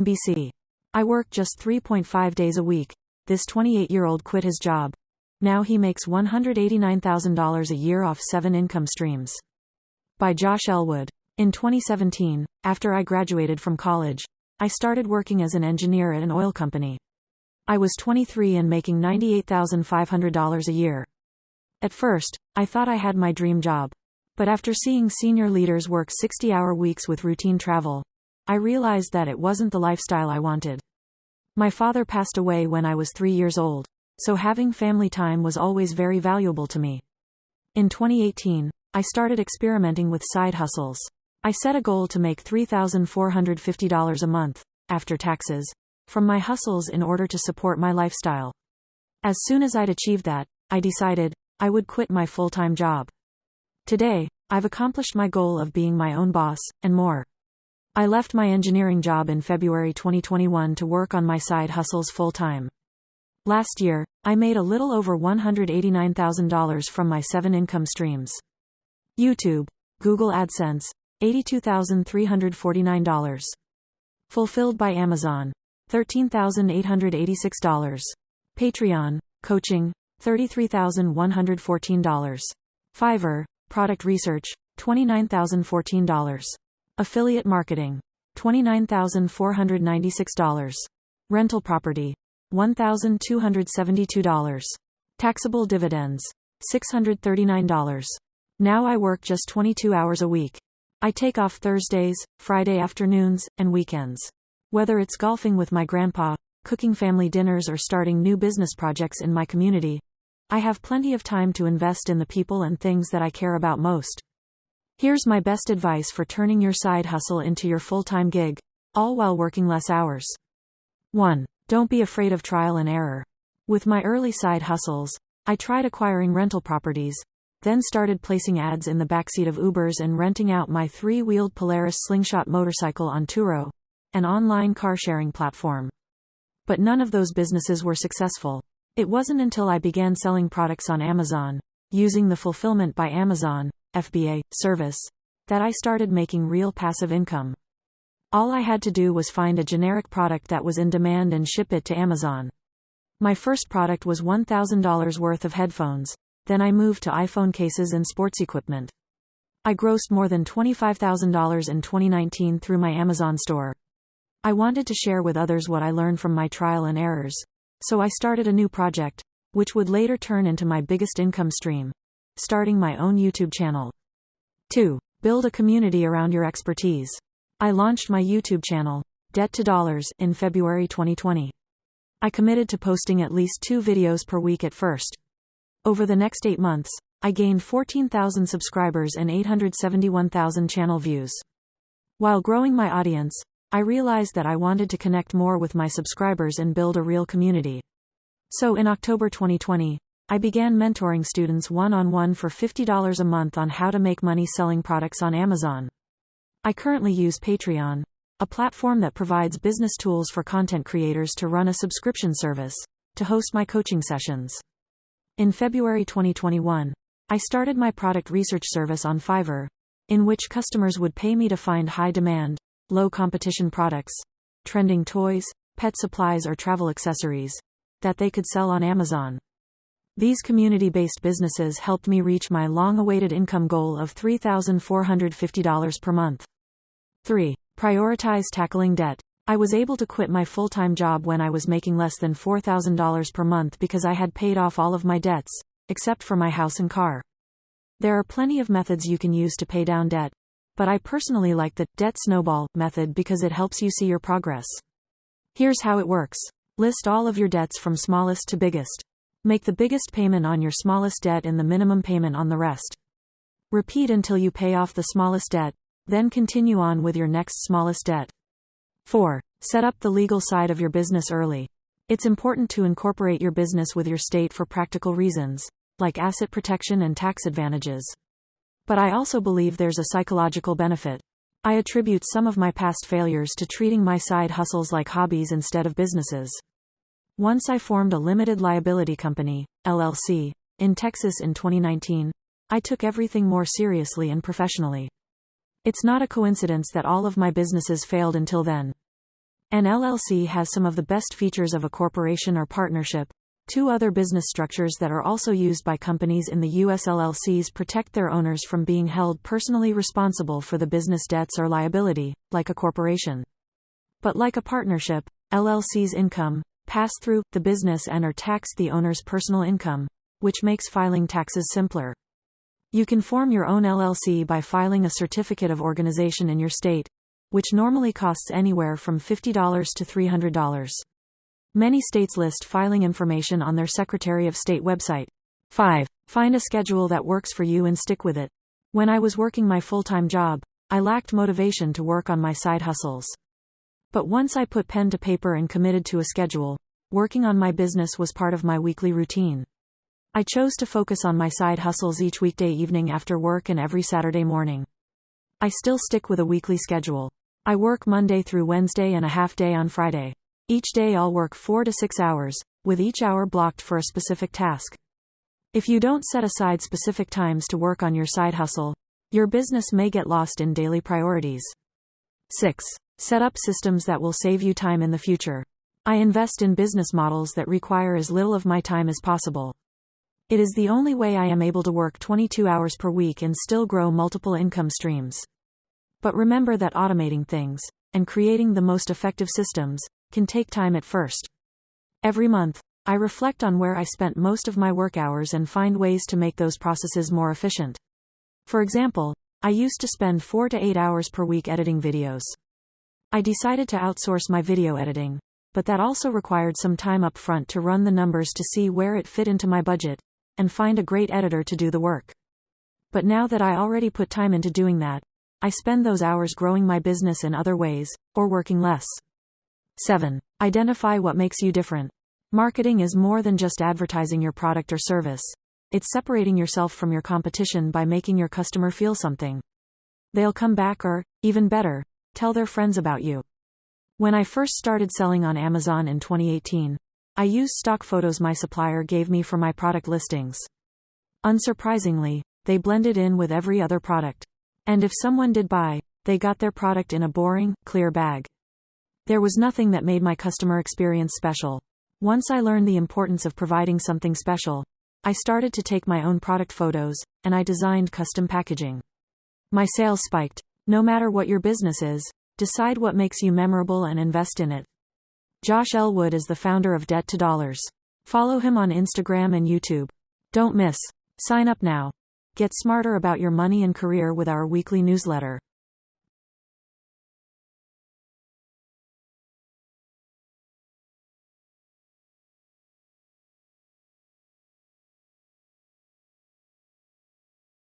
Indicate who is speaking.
Speaker 1: BC. I work just 3.5 days a week. This 28-year-old quit his job. Now he makes $189,000 a year off 7 income streams. By Josh Elwood. In 2017, after I graduated from college, I started working as an engineer at an oil company. I was 23 and making $98,500 a year. At first, I thought I had my dream job. But after seeing senior leaders work 60-hour weeks with routine travel, I realized that it wasn't the lifestyle I wanted. My father passed away when I was 3 years old, so having family time was always very valuable to me. In 2018, I started experimenting with side hustles. I set a goal to make $3,450 a month, after taxes, from my hustles in order to support my lifestyle. As soon as I'd achieved that, I decided I would quit my full-time job. Today, I've accomplished my goal of being my own boss, and more. I left my engineering job in February 2021 to work on my side hustles full-time. Last year, I made a little over $189,000 from my 7 income streams. YouTube, Google AdSense, $82,349. Fulfilled by Amazon, $13,886. Patreon, coaching, $33,114. Fiverr, product research, $29,014. Affiliate marketing, $29,496. Rental property, $1,272. Taxable dividends, $639. Now I work just 22 hours a week. I take off Thursdays, Friday afternoons, and weekends. Whether it's golfing with my grandpa, cooking family dinners, or starting new business projects in my community, I have plenty of time to invest in the people and things that I care about most. Here's my best advice for turning your side hustle into your full-time gig, all while working less hours. 1. Don't be afraid of trial and error. With my early side hustles, I tried acquiring rental properties, then started placing ads in the backseat of Ubers and renting out my 3-wheeled Polaris Slingshot motorcycle on Turo, an online car-sharing platform. But none of those businesses were successful. It wasn't until I began selling products on Amazon, using the Fulfillment by Amazon, FBA, service, that I started making real passive income. All I had to do was find a generic product that was in demand and ship it to Amazon. My first product was $1,000 worth of headphones. Then I moved to iPhone cases and sports equipment. I grossed more than $25,000 in 2019 through my Amazon store. I wanted to share with others what I learned from my trial and errors, so I started a new project, which would later turn into my biggest income stream, starting my own YouTube channel. 2. Build a community around your expertise. I launched my YouTube channel, Debt to Dollars, in February 2020. I committed to posting at least 2 videos per week at first. Over the next 8 months, I gained 14,000 subscribers and 871,000 channel views. While growing my audience, I realized that I wanted to connect more with my subscribers and build a real community. So in October 2020, I began mentoring students one-on-one for $50 a month on how to make money selling products on Amazon. I currently use Patreon, a platform that provides business tools for content creators to run a subscription service, to host my coaching sessions. In February 2021, I started my product research service on Fiverr, in which customers would pay me to find high-demand, low-competition products, trending toys, pet supplies or travel accessories, that they could sell on Amazon. These community-based businesses helped me reach my long-awaited income goal of $3,450 per month. 3. Prioritize tackling debt. I was able to quit my full-time job when I was making less than $4,000 per month because I had paid off all of my debts, except for my house and car. There are plenty of methods you can use to pay down debt, but I personally like the debt snowball method because it helps you see your progress. Here's how it works. List all of your debts from smallest to biggest. Make the biggest payment on your smallest debt and the minimum payment on the rest. Repeat until you pay off the smallest debt, then continue on with your next smallest debt. 4. Set up the legal side of your business early. It's important to incorporate your business with your state for practical reasons, like asset protection and tax advantages. But I also believe there's a psychological benefit. I attribute some of my past failures to treating my side hustles like hobbies instead of businesses. Once I formed a limited liability company, LLC, in Texas in 2019, I took everything more seriously and professionally. It's not a coincidence that all of my businesses failed until then. An LLC has some of the best features of a corporation or partnership. Two other business structures that are also used by companies in the U.S. LLCs protect their owners from being held personally responsible for the business debts or liability, like a corporation. But like a partnership, LLC's income pass through the business and are taxed the owner's personal income, which makes filing taxes simpler. You can form your own LLC by filing a certificate of organization in your state, which normally costs anywhere from $50 to $300. Many states list filing information on their Secretary of State website. 5. Find a schedule that works for you and stick with it. When I was working my full-time job, I lacked motivation to work on my side hustles. But once I put pen to paper and committed to a schedule, working on my business was part of my weekly routine. I chose to focus on my side hustles each weekday evening after work and every Saturday morning. I still stick with a weekly schedule. I work Monday through Wednesday and a half day on Friday. Each day I'll work 4 to 6 hours, with each hour blocked for a specific task. If you don't set aside specific times to work on your side hustle, your business may get lost in daily priorities. 6. Set up systems that will save you time in the future. I invest in business models that require as little of my time as possible. It is the only way I am able to work 22 hours per week and still grow multiple income streams. But remember that automating things, and creating the most effective systems, can take time at first. Every month, I reflect on where I spent most of my work hours and find ways to make those processes more efficient. For example, I used to spend 4 to 8 hours per week editing videos. I decided to outsource my video editing, but that also required some time up front to run the numbers to see where it fit into my budget, and find a great editor to do the work. But now that I already put time into doing that, I spend those hours growing my business in other ways, or working less. 7. Identify what makes you different. Marketing is more than just advertising your product or service. It's separating yourself from your competition by making your customer feel something. They'll come back or, even better, tell their friends about you. When I first started selling on Amazon in 2018, I used stock photos my supplier gave me for my product listings. Unsurprisingly, they blended in with every other product. And if someone did buy, they got their product in a boring, clear bag. There was nothing that made my customer experience special. Once I learned the importance of providing something special, I started to take my own product photos, and I designed custom packaging. My sales spiked. No matter what your business is, decide what makes you memorable and invest in it. Josh Elwood is the founder of Debt to Dollars. Follow him on Instagram and YouTube. Don't miss. Sign up now. Get smarter about your money and career with our weekly newsletter.